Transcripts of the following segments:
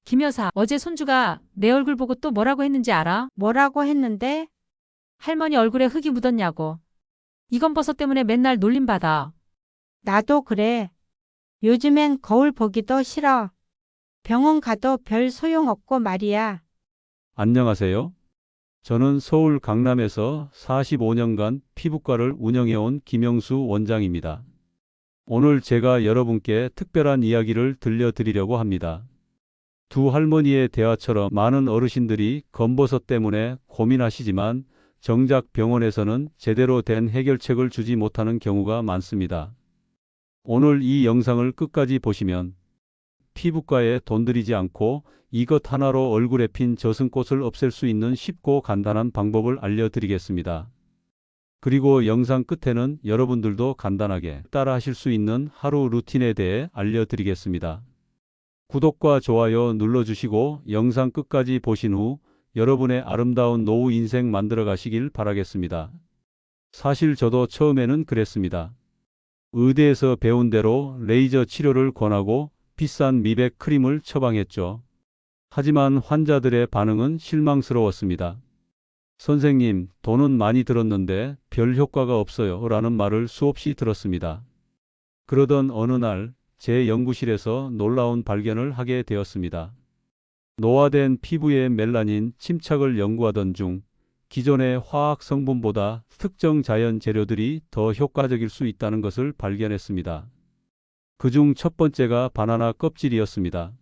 김 여사, 어제 손주가 내 얼굴 보고 또 뭐라고 했는지 알아? 뭐라고 했는데? 할머니 얼굴에 흙이 묻었냐고. 이건 버섯 때문에 맨날 놀림받아. 나도 그래. 요즘엔 거울 보기도 싫어. 병원 가도 별 소용없고 말이야. 안녕하세요. 저는 서울 강남에서 45년간 피부과를 운영해온 김영수 원장입니다. 오늘 제가 여러분께 특별한 이야기를 들려드리려고 합니다. 두 할머니의 대화처럼 많은 어르신들이 검버섯 때문에 고민하시지만 정작 병원에서는 제대로 된 해결책을 주지 못하는 경우가 많습니다. 오늘 이 영상을 끝까지 보시면 피부과에 돈 들이지 않고 이것 하나로 얼굴에 핀 저승꽃을 없앨 수 있는 쉽고 간단한 방법을 알려드리겠습니다. 그리고 영상 끝에는 여러분들도 간단하게 따라 하실 수 있는 하루 루틴에 대해 알려드리겠습니다. 구독과 좋아요 눌러주시고 영상 끝까지 보신 후 여러분의 아름다운 노후 인생 만들어 가시길 바라겠습니다. 사실 저도 처음에는 그랬습니다. 의대에서 배운 대로 레이저 치료를 권하고 비싼 미백 크림을 처방했죠. 하지만 환자들의 반응은 실망스러웠습니다. 선생님, 돈은 많이 들었는데 별 효과가 없어요 라는 말을 수없이 들었습니다. 그러던 어느 날 제 연구실에서 놀라운 발견을 하게 되었습니다. 노화된 피부의 멜라닌 침착을 연구하던 중 기존의 화학 성분보다 특정 자연 재료들이 더 효과적일 수 있다는 것을 발견했습니다. 그중 첫 번째가 바나나 껍질이었습니다.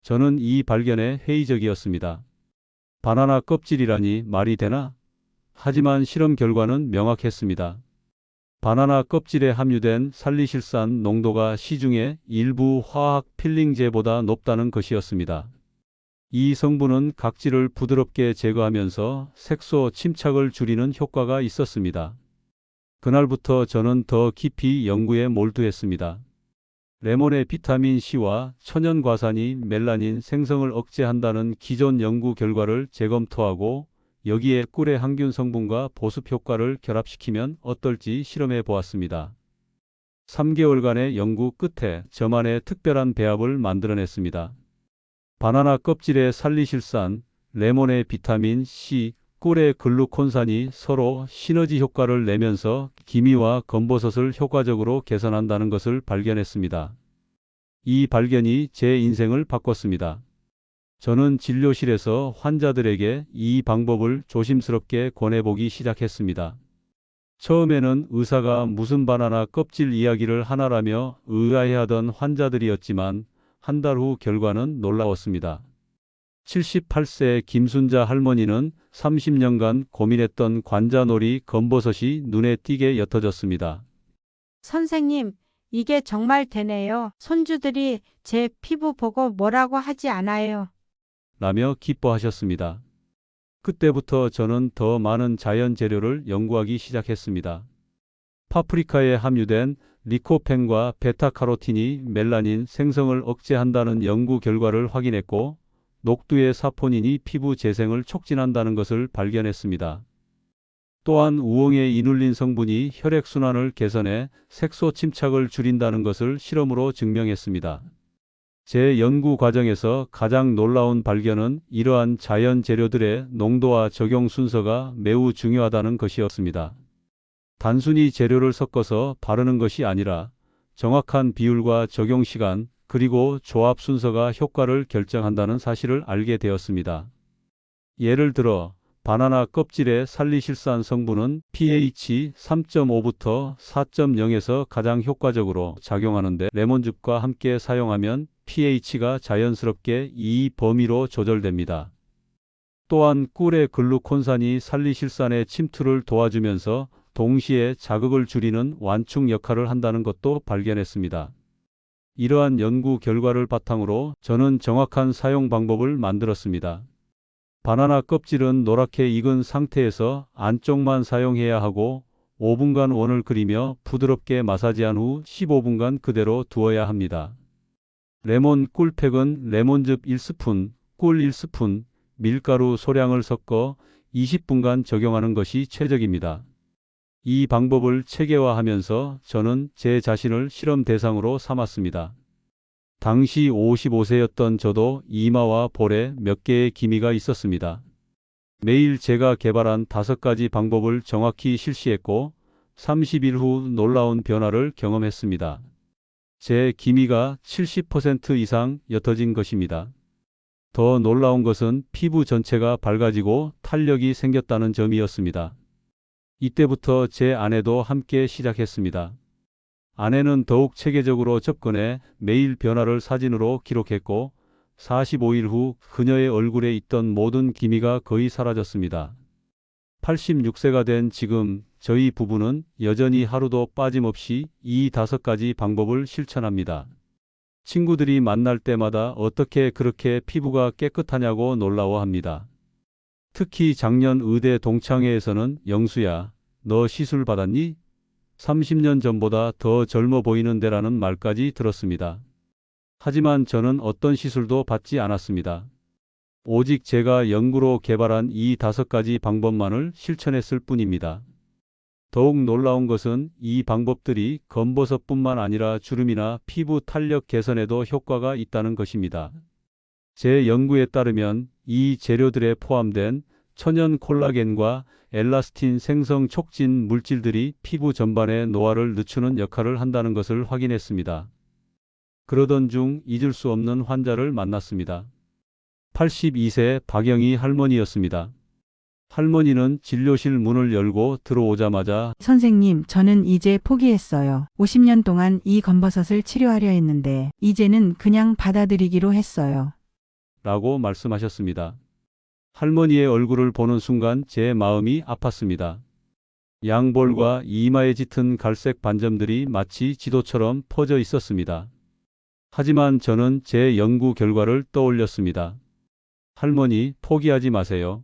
저는 이 발견에 회의적이었습니다. 바나나 껍질이라니 말이 되나? 하지만 실험 결과는 명확했습니다. 바나나 껍질에 함유된 살리실산 농도가 시중의 일부 화학 필링제보다 높다는 것이었습니다. 이 성분은 각질을 부드럽게 제거하면서 색소 침착을 줄이는 효과가 있었습니다. 그날부터 저는 더 깊이 연구에 몰두했습니다. 레몬의 비타민 C와 천연과산이 멜라닌 생성을 억제한다는 기존 연구 결과를 재검토하고 여기에 꿀의 항균 성분과 보습 효과를 결합시키면 어떨지 실험해 보았습니다. 3개월간의 연구 끝에 저만의 특별한 배합을 만들어냈습니다. 바나나 껍질의 살리실산, 레몬의 비타민 C, 꿀의 글루콘산이 서로 시너지 효과를 내면서 기미와 검버섯을 효과적으로 개선한다는 것을 발견했습니다. 이 발견이 제 인생을 바꿨습니다. 저는 진료실에서 환자들에게 이 방법을 조심스럽게 권해보기 시작했습니다. 처음에는 의사가 무슨 바나나 껍질 이야기를 하나라며 의아해하던 환자들이었지만 한 달 후 결과는 놀라웠습니다. 78세 김순자 할머니는 30년간 고민했던 관자놀이 검버섯이 눈에 띄게 옅어졌습니다. 선생님, 이게 정말 되네요. 손주들이 제 피부 보고 뭐라고 하지 않아요. 라며 기뻐하셨습니다. 그때부터 저는 더 많은 자연 재료를 연구하기 시작했습니다. 파프리카에 함유된 리코펜과 베타카로틴이 멜라닌 생성을 억제한다는 연구 결과를 확인했고 녹두의 사포닌이 피부 재생을 촉진한다는 것을 발견했습니다. 또한 우엉의 이눌린 성분이 혈액순환을 개선해 색소 침착을 줄인다는 것을 실험으로 증명했습니다. 제 연구 과정에서 가장 놀라운 발견은 이러한 자연 재료들의 농도와 적용 순서가 매우 중요하다는 것이었습니다. 단순히 재료를 섞어서 바르는 것이 아니라 정확한 비율과 적용 시간, 그리고 조합 순서가 효과를 결정한다는 사실을 알게 되었습니다. 예를 들어 바나나 껍질의 살리실산 성분은 pH 3.5부터 4.0에서 가장 효과적으로 작용하는데 레몬즙과 함께 사용하면 pH가 자연스럽게 이 범위로 조절됩니다. 또한 꿀의 글루콘산이 살리실산의 침투를 도와주면서 동시에 자극을 줄이는 완충 역할을 한다는 것도 발견했습니다. 이러한 연구 결과를 바탕으로 저는 정확한 사용 방법을 만들었습니다. 바나나 껍질은 노랗게 익은 상태에서 안쪽만 사용해야 하고 5분간 원을 그리며 부드럽게 마사지한 후 15분간 그대로 두어야 합니다. 레몬 꿀팩은 레몬즙 1스푼, 꿀 1스푼, 밀가루 소량을 섞어 20분간 적용하는 것이 최적입니다. 이 방법을 체계화하면서 저는 제 자신을 실험 대상으로 삼았습니다. 당시 55세였던 저도 이마와 볼에 몇 개의 기미가 있었습니다. 매일 제가 개발한 5가지 방법을 정확히 실시했고 30일 후 놀라운 변화를 경험했습니다. 제 기미가 70% 이상 옅어진 것입니다. 더 놀라운 것은 피부 전체가 밝아지고 탄력이 생겼다는 점이었습니다. 이때부터 제 아내도 함께 시작했습니다. 아내는 더욱 체계적으로 접근해 매일 변화를 사진으로 기록했고 45일 후 그녀의 얼굴에 있던 모든 기미가 거의 사라졌습니다. 86세가 된 지금 저희 부부는 여전히 하루도 빠짐없이 이 5가지 방법을 실천합니다. 친구들이 만날 때마다 어떻게 그렇게 피부가 깨끗하냐고 놀라워합니다. 특히 작년 의대 동창회에서는 영수야, 너 시술 받았니? 30년 전보다 더 젊어 보이는데라는 말까지 들었습니다. 하지만 저는 어떤 시술도 받지 않았습니다. 오직 제가 연구로 개발한 이 5가지 방법만을 실천했을 뿐입니다. 더욱 놀라운 것은 이 방법들이 검버섯뿐만 아니라 주름이나 피부 탄력 개선에도 효과가 있다는 것입니다. 제 연구에 따르면 이 재료들에 포함된 천연 콜라겐과 엘라스틴 생성 촉진 물질들이 피부 전반의 노화를 늦추는 역할을 한다는 것을 확인했습니다. 그러던 중 잊을 수 없는 환자를 만났습니다. 82세 박영희 할머니였습니다. 할머니는 진료실 문을 열고 들어오자마자 선생님, 저는 이제 포기했어요. 50년 동안 이 검버섯을 치료하려 했는데 이제는 그냥 받아들이기로 했어요. 라고 말씀하셨습니다. 할머니의 얼굴을 보는 순간 제 마음이 아팠습니다. 양볼과 이마에 짙은 갈색 반점들이 마치 지도처럼 퍼져 있었습니다. 하지만 저는 제 연구 결과를 떠올렸습니다. 할머니, 포기하지 마세요.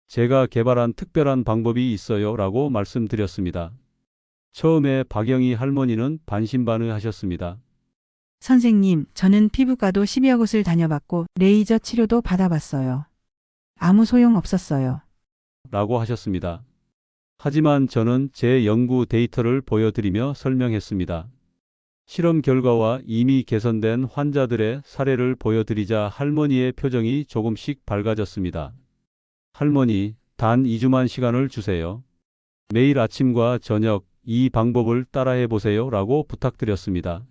제가 개발한 특별한 방법이 있어요 라고 말씀드렸습니다. 처음에 박영희 할머니는 반신반의하셨습니다. 선생님, 저는 피부과도 10여 곳을 다녀봤고 레이저 치료도 받아봤어요. 아무 소용 없었어요. 라고 하셨습니다. 하지만 저는 제 연구 데이터를 보여드리며 설명했습니다. 실험 결과와 이미 개선된 환자들의 사례를 보여드리자 할머니의 표정이 조금씩 밝아졌습니다. 할머니, 단 2주만 시간을 주세요. 매일 아침과 저녁 이 방법을 따라해 보세요 라고 부탁드렸습니다.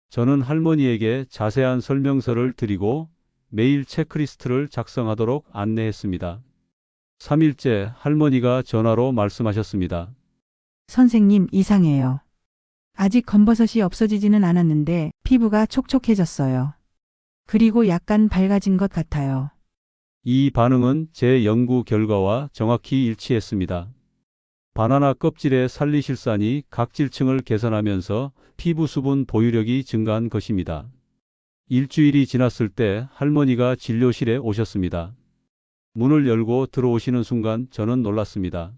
저는 할머니에게 자세한 설명서를 드리고 매일 체크리스트를 작성하도록 안내했습니다. 3일째 할머니가 전화로 말씀하셨습니다. 선생님, 이상해요. 아직 검버섯이 없어지지는 않았는데 피부가 촉촉해졌어요. 그리고 약간 밝아진 것 같아요. 이 반응은 제 연구 결과와 정확히 일치했습니다. 바나나 껍질의 살리실산이 각질층을 개선하면서 피부 수분 보유력이 증가한 것입니다. 일주일이 지났을 때 할머니가 진료실에 오셨습니다. 문을 열고 들어오시는 순간 저는 놀랐습니다.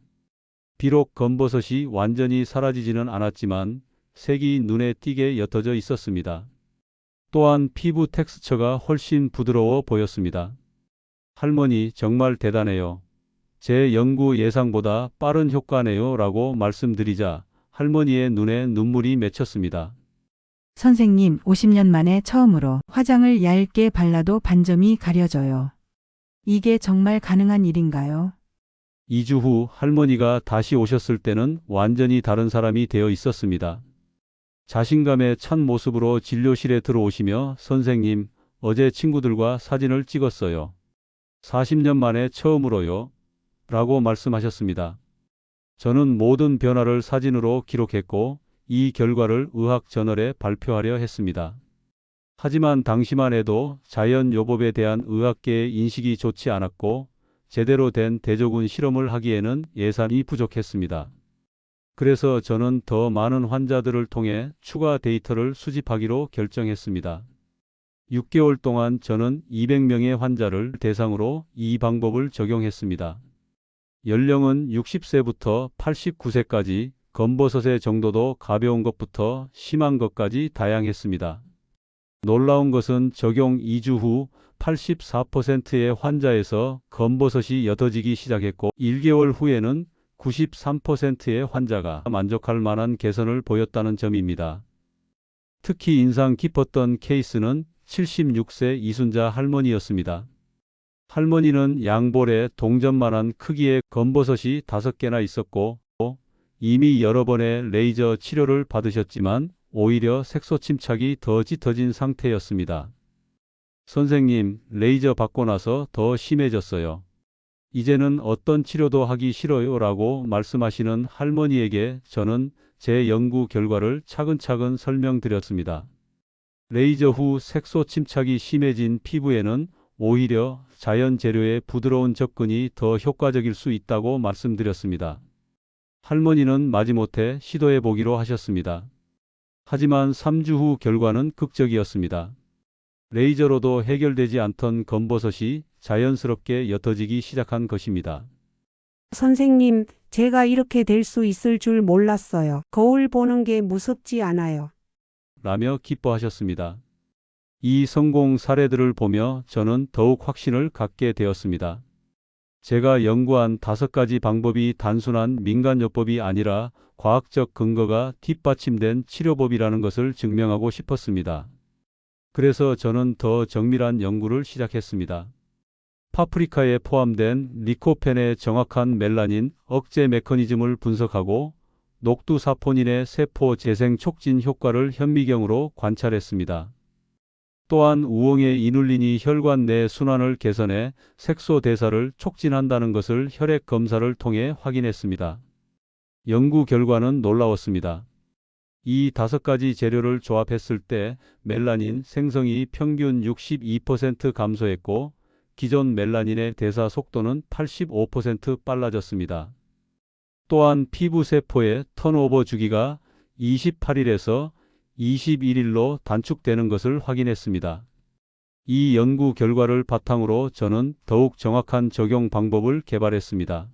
비록 검버섯이 완전히 사라지지는 않았지만 색이 눈에 띄게 옅어져 있었습니다. 또한 피부 텍스처가 훨씬 부드러워 보였습니다. 할머니, 정말 대단해요. 제 연구 예상보다 빠른 효과네요 라고 말씀드리자 할머니의 눈에 눈물이 맺혔습니다. 선생님, 50년 만에 처음으로 화장을 얇게 발라도 반점이 가려져요. 이게 정말 가능한 일인가요? 2주 후 할머니가 다시 오셨을 때는 완전히 다른 사람이 되어 있었습니다. 자신감에 찬 모습으로 진료실에 들어오시며 선생님, 어제 친구들과 사진을 찍었어요. 40년 만에 처음으로요. 라고 말씀하셨습니다. 저는 모든 변화를 사진으로 기록했고 이 결과를 의학저널에 발표하려 했습니다. 하지만 당시만 해도 자연요법에 대한 의학계의 인식이 좋지 않았고 제대로 된 대조군 실험을 하기에는 예산이 부족했습니다. 그래서 저는 더 많은 환자들을 통해 추가 데이터를 수집하기로 결정했습니다. 6개월 동안 저는 200명의 환자를 대상으로 이 방법을 적용했습니다. 연령은 60세부터 89세까지, 검버섯의 정도도 가벼운 것부터 심한 것까지 다양했습니다. 놀라운 것은 적용 2주 후 84%의 환자에서 검버섯이 옅어지기 시작했고 1개월 후에는 93%의 환자가 만족할 만한 개선을 보였다는 점입니다. 특히 인상 깊었던 케이스는 76세 이순자 할머니였습니다. 할머니는 양볼에 동전만한 크기의 검버섯이 5개나 있었고 이미 여러 번의 레이저 치료를 받으셨지만 오히려 색소 침착이 더 짙어진 상태였습니다. 선생님, 레이저 받고 나서 더 심해졌어요. 이제는 어떤 치료도 하기 싫어요 라고 말씀하시는 할머니에게 저는 제 연구 결과를 차근차근 설명드렸습니다. 레이저 후 색소 침착이 심해진 피부에는 오히려 자연 재료의 부드러운 접근이 더 효과적일 수 있다고 말씀드렸습니다. 할머니는 마지못해 시도해 보기로 하셨습니다. 하지만 3주 후 결과는 극적이었습니다. 레이저로도 해결되지 않던 검버섯이 자연스럽게 옅어지기 시작한 것입니다. 선생님, 제가 이렇게 될 수 있을 줄 몰랐어요. 거울 보는 게 무섭지 않아요. 라며 기뻐하셨습니다. 이 성공 사례들을 보며 저는 더욱 확신을 갖게 되었습니다. 제가 연구한 5가지 방법이 단순한 민간요법이 아니라 과학적 근거가 뒷받침된 치료법이라는 것을 증명하고 싶었습니다. 그래서 저는 더 정밀한 연구를 시작했습니다. 파프리카에 포함된 리코펜의 정확한 멜라닌 억제 메커니즘을 분석하고 녹두사포닌의 세포 재생 촉진 효과를 현미경으로 관찰했습니다. 또한 우엉의 이눌린이 혈관 내 순환을 개선해 색소 대사를 촉진한다는 것을 혈액 검사를 통해 확인했습니다. 연구 결과는 놀라웠습니다. 이 5가지 재료를 조합했을 때 멜라닌 생성이 평균 62% 감소했고 기존 멜라닌의 대사 속도는 85% 빨라졌습니다. 또한 피부 세포의 턴오버 주기가 28일에서 21일로 단축되는 것을 확인했습니다. 이 연구 결과를 바탕으로 저는 더욱 정확한 적용 방법을 개발했습니다.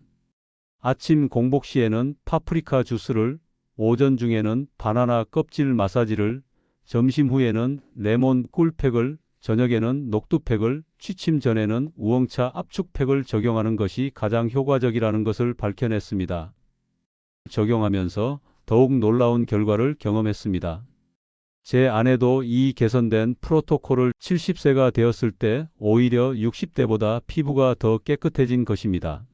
아침 공복 시에는 파프리카 주스를, 오전 중에는 바나나 껍질 마사지를, 점심 후에는 레몬 꿀팩을, 저녁에는 녹두팩을, 취침 전에는 우엉차 압축팩을 적용하는 것이 가장 효과적이라는 것을 밝혀냈습니다. 적용하면서 더욱 놀라운 결과를 경험했습니다. 제 아내도 이 개선된 프로토콜을 70세가 되었을 때 오히려 60대보다 피부가 더 깨끗해진 것입니다.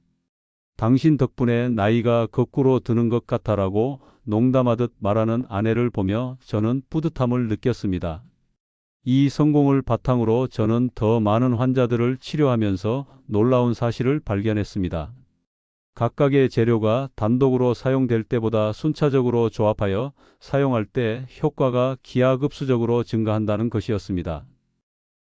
당신 덕분에 나이가 거꾸로 드는 것 같아라고 농담하듯 말하는 아내를 보며 저는 뿌듯함을 느꼈습니다. 이 성공을 바탕으로 저는 더 많은 환자들을 치료하면서 놀라운 사실을 발견했습니다. 각각의 재료가 단독으로 사용될 때보다 순차적으로 조합하여 사용할 때 효과가 기하급수적으로 증가한다는 것이었습니다.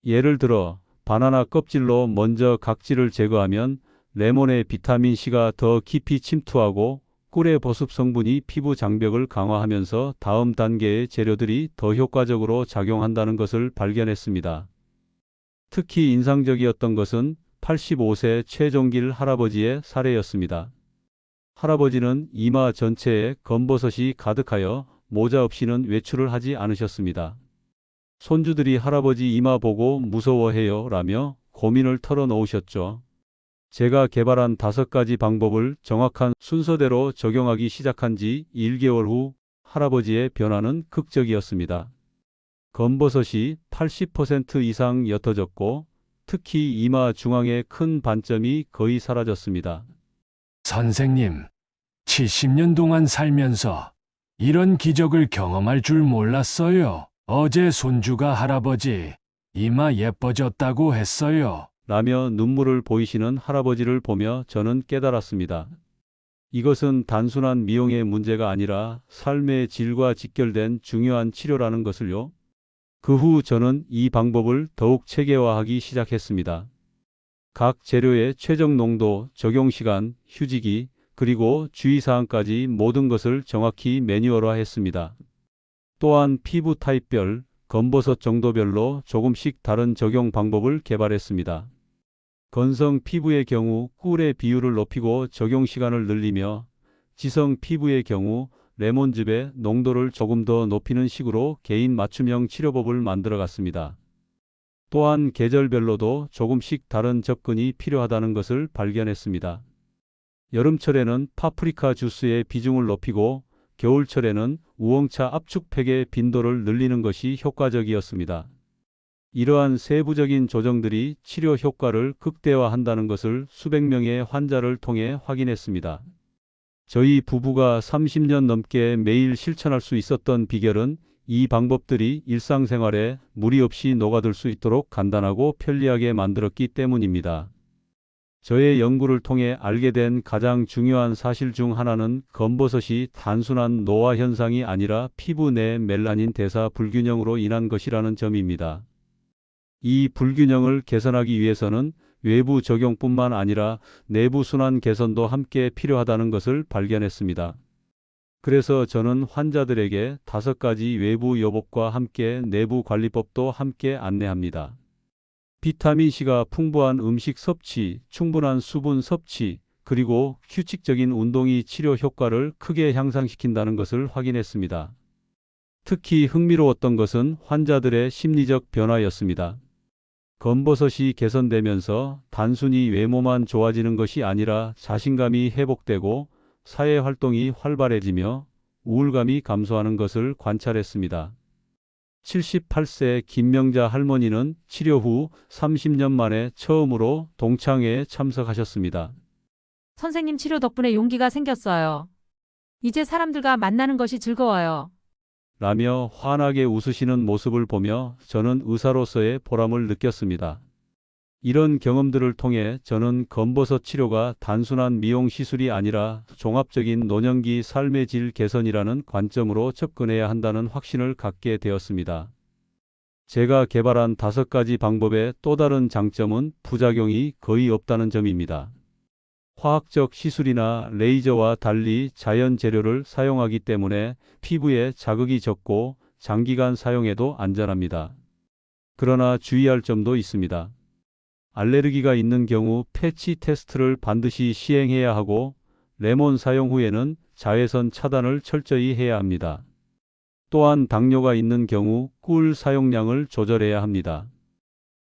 예를 들어 바나나 껍질로 먼저 각질을 제거하면 레몬의 비타민C가 더 깊이 침투하고 꿀의 보습 성분이 피부 장벽을 강화하면서 다음 단계의 재료들이 더 효과적으로 작용한다는 것을 발견했습니다. 특히 인상적이었던 것은 85세 최종길 할아버지의 사례였습니다. 할아버지는 이마 전체에 검버섯이 가득하여 모자 없이는 외출을 하지 않으셨습니다. 손주들이 할아버지 이마 보고 무서워해요 라며 고민을 털어놓으셨죠. 제가 개발한 5가지 방법을 정확한 순서대로 적용하기 시작한 지 1개월 후 할아버지의 변화는 극적이었습니다. 검버섯이 80% 이상 옅어졌고 특히 이마 중앙의 큰 반점이 거의 사라졌습니다. 선생님, 70년 동안 살면서 이런 기적을 경험할 줄 몰랐어요. 어제 손주가 할아버지, 이마 예뻐졌다고 했어요. 라며 눈물을 보이시는 할아버지를 보며 저는 깨달았습니다. 이것은 단순한 미용의 문제가 아니라 삶의 질과 직결된 중요한 치료라는 것을요. 그 후 저는 이 방법을 더욱 체계화하기 시작했습니다. 각 재료의 최적 농도, 적용 시간, 휴지기, 그리고 주의사항까지 모든 것을 정확히 매뉴얼화했습니다. 또한 피부 타입별, 검버섯 정도별로 조금씩 다른 적용 방법을 개발했습니다. 건성 피부의 경우 꿀의 비율을 높이고 적용 시간을 늘리며 지성 피부의 경우 레몬즙의 농도를 조금 더 높이는 식으로 개인 맞춤형 치료법을 만들어갔습니다. 또한 계절별로도 조금씩 다른 접근이 필요하다는 것을 발견했습니다. 여름철에는 파프리카 주스의 비중을 높이고 겨울철에는 우엉차 압축팩의 빈도를 늘리는 것이 효과적이었습니다. 이러한 세부적인 조정들이 치료 효과를 극대화한다는 것을 수백 명의 환자를 통해 확인했습니다. 저희 부부가 30년 넘게 매일 실천할 수 있었던 비결은 이 방법들이 일상생활에 무리 없이 녹아들 수 있도록 간단하고 편리하게 만들었기 때문입니다. 저의 연구를 통해 알게 된 가장 중요한 사실 중 하나는 검버섯이 단순한 노화 현상이 아니라 피부 내 멜라닌 대사 불균형으로 인한 것이라는 점입니다. 이 불균형을 개선하기 위해서는 외부 적용뿐만 아니라 내부 순환 개선도 함께 필요하다는 것을 발견했습니다. 그래서 저는 환자들에게 5가지 외부 요법과 함께 내부 관리법도 함께 안내합니다. 비타민C가 풍부한 음식 섭취, 충분한 수분 섭취, 그리고 규칙적인 운동이 치료 효과를 크게 향상시킨다는 것을 확인했습니다. 특히 흥미로웠던 것은 환자들의 심리적 변화였습니다. 검버섯이 개선되면서 단순히 외모만 좋아지는 것이 아니라 자신감이 회복되고 사회 활동이 활발해지며 우울감이 감소하는 것을 관찰했습니다. 78세 김명자 할머니는 치료 후 30년 만에 처음으로 동창회에 참석하셨습니다. 선생님 치료 덕분에 용기가 생겼어요. 이제 사람들과 만나는 것이 즐거워요. 라며 환하게 웃으시는 모습을 보며 저는 의사로서의 보람을 느꼈습니다. 이런 경험들을 통해 저는 검버섯 치료가 단순한 미용 시술이 아니라 종합적인 노년기 삶의 질 개선이라는 관점으로 접근해야 한다는 확신을 갖게 되었습니다. 제가 개발한 5가지 방법의 또 다른 장점은 부작용이 거의 없다는 점입니다. 화학적 시술이나 레이저와 달리 자연 재료를 사용하기 때문에 피부에 자극이 적고 장기간 사용해도 안전합니다. 그러나 주의할 점도 있습니다. 알레르기가 있는 경우 패치 테스트를 반드시 시행해야 하고 레몬 사용 후에는 자외선 차단을 철저히 해야 합니다. 또한 당뇨가 있는 경우 꿀 사용량을 조절해야 합니다.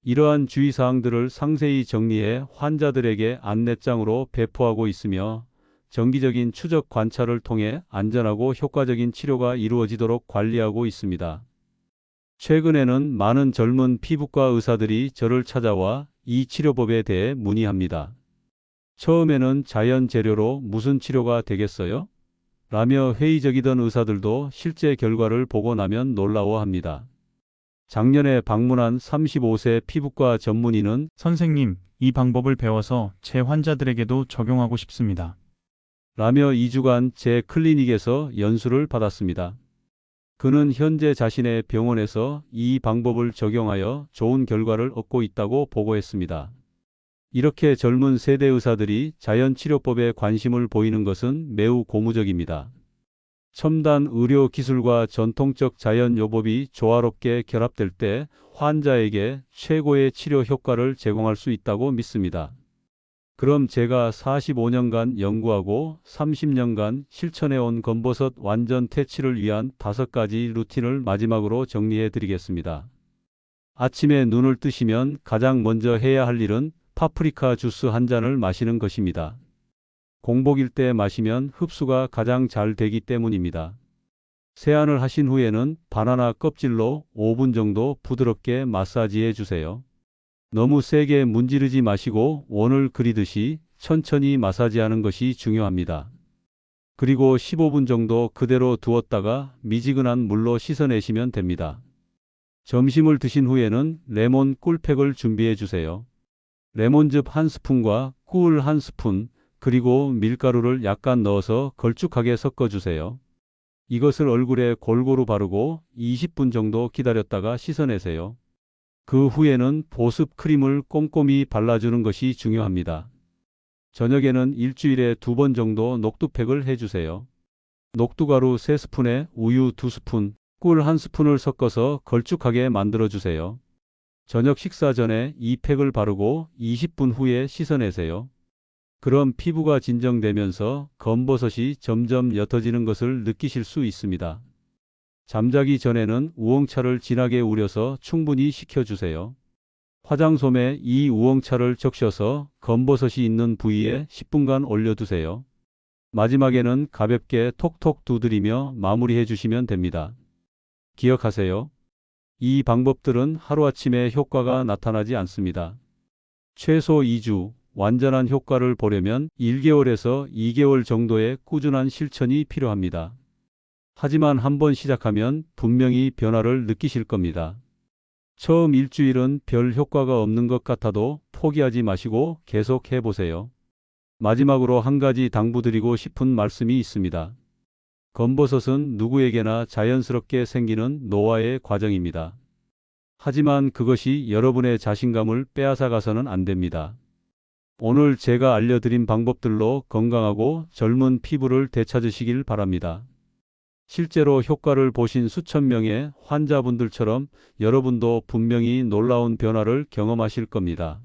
이러한 주의사항들을 상세히 정리해 환자들에게 안내장으로 배포하고 있으며 정기적인 추적 관찰을 통해 안전하고 효과적인 치료가 이루어지도록 관리하고 있습니다. 최근에는 많은 젊은 피부과 의사들이 저를 찾아와 이 치료법에 대해 문의합니다. 처음에는 자연 재료로 무슨 치료가 되겠어요? 라며 회의적이던 의사들도 실제 결과를 보고 나면 놀라워합니다. 작년에 방문한 35세 피부과 전문의는 선생님, 이 방법을 배워서 제 환자들에게도 적용하고 싶습니다. 라며 2주간 제 클리닉에서 연수를 받았습니다. 그는 현재 자신의 병원에서 이 방법을 적용하여 좋은 결과를 얻고 있다고 보고했습니다. 이렇게 젊은 세대 의사들이 자연치료법에 관심을 보이는 것은 매우 고무적입니다. 첨단 의료 기술과 전통적 자연요법이 조화롭게 결합될 때 환자에게 최고의 치료 효과를 제공할 수 있다고 믿습니다. 그럼 제가 45년간 연구하고 30년간 실천해온 검버섯 완전 퇴치를 위한 5가지 루틴을 마지막으로 정리해 드리겠습니다. 아침에 눈을 뜨시면 가장 먼저 해야 할 일은 파프리카 주스 한 잔을 마시는 것입니다. 공복일 때 마시면 흡수가 가장 잘 되기 때문입니다. 세안을 하신 후에는 바나나 껍질로 5분 정도 부드럽게 마사지해 주세요. 너무 세게 문지르지 마시고 원을 그리듯이 천천히 마사지하는 것이 중요합니다. 그리고 15분 정도 그대로 두었다가 미지근한 물로 씻어내시면 됩니다. 점심을 드신 후에는 레몬 꿀팩을 준비해 주세요. 레몬즙 1스푼과 꿀 1스푼, 그리고 밀가루를 약간 넣어서 걸쭉하게 섞어주세요. 이것을 얼굴에 골고루 바르고 20분 정도 기다렸다가 씻어내세요. 그 후에는 보습 크림을 꼼꼼히 발라주는 것이 중요합니다. 저녁에는 일주일에 2번 정도 녹두팩을 해주세요. 녹두가루 3스푼에 우유 2스푼, 꿀 1스푼을 섞어서 걸쭉하게 만들어주세요. 저녁 식사 전에 이 팩을 바르고 20분 후에 씻어내세요. 그럼 피부가 진정되면서 검버섯이 점점 옅어지는 것을 느끼실 수 있습니다. 잠자기 전에는 우엉차를 진하게 우려서 충분히 식혀주세요. 화장솜에 이 우엉차를 적셔서 검버섯이 있는 부위에 10분간 올려두세요. 마지막에는 가볍게 톡톡 두드리며 마무리해 주시면 됩니다. 기억하세요. 이 방법들은 하루아침에 효과가 나타나지 않습니다. 최소 2주, 완전한 효과를 보려면 1개월에서 2개월 정도의 꾸준한 실천이 필요합니다. 하지만 한번 시작하면 분명히 변화를 느끼실 겁니다. 처음 일주일은 별 효과가 없는 것 같아도 포기하지 마시고 계속 해보세요. 마지막으로 한 가지 당부드리고 싶은 말씀이 있습니다. 검버섯은 누구에게나 자연스럽게 생기는 노화의 과정입니다. 하지만 그것이 여러분의 자신감을 빼앗아가서는 안 됩니다. 오늘 제가 알려드린 방법들로 건강하고 젊은 피부를 되찾으시길 바랍니다. 실제로 효과를 보신 수천 명의 환자분들처럼 여러분도 분명히 놀라운 변화를 경험하실 겁니다.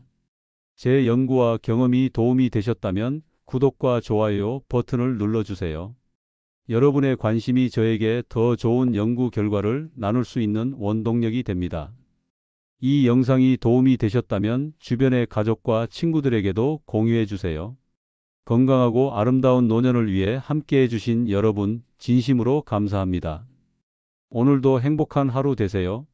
제 연구와 경험이 도움이 되셨다면 구독과 좋아요 버튼을 눌러주세요. 여러분의 관심이 저에게 더 좋은 연구 결과를 나눌 수 있는 원동력이 됩니다. 이 영상이 도움이 되셨다면 주변의 가족과 친구들에게도 공유해 주세요. 건강하고 아름다운 노년을 위해 함께해 주신 여러분 진심으로 감사합니다. 오늘도 행복한 하루 되세요.